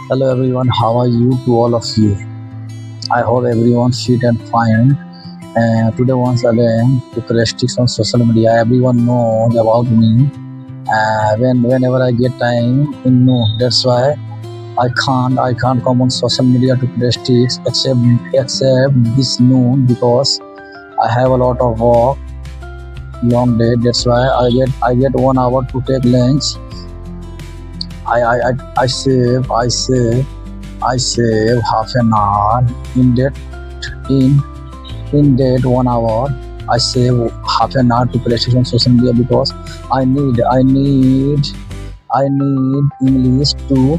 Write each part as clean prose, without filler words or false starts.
Hello everyone, how are you to all of you? I hope everyone fit and fine. Today once again, with restrictions on social media, everyone knows about me. Whenever I get time, no, that's why I can't come on social media to restrict except this noon because I have a lot of work, long day. That's why I get 1 hour to take lunch. I save half an hour in that in that 1 hour. I save half an hour to practice on social media because I need English to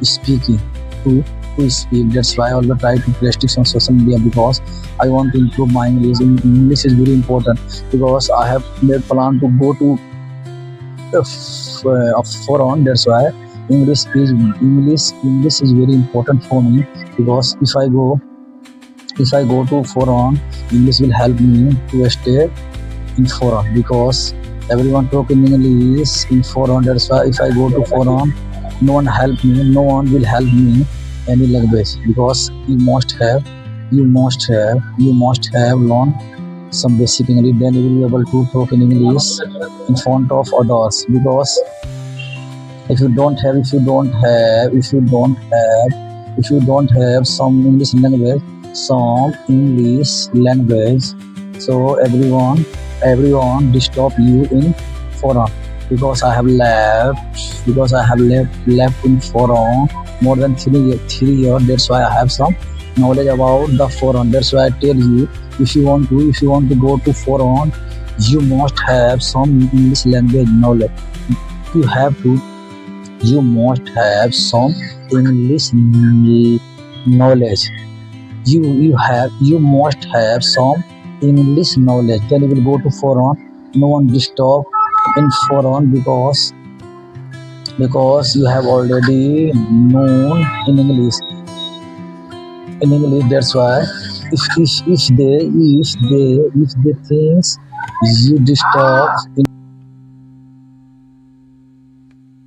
speaking to speak. That's why I always try to practice on social media because I want to improve my English. English is very important because I have made plan to go to foreign. That's why English is very important for me because if I go to foreign, English will help me to stay in foreign because everyone talk in English in foreign. That's why if I go to foreign, no one will help me any language because you must have learned some basic English. Then you will be able to talk in English in front of others because if you don't have some English language, so everyone disturb you in forum because I have left in forum more than 3 years. That's why I have some knowledge about the forum. That's why I tell you, if you want to go to forum, you must have some English language knowledge. you have to you must have some English knowledge. You must have some English knowledge. Then you will go to foreign. No one disturb in foreign because you have already known in English. That's why if they thinks you disturb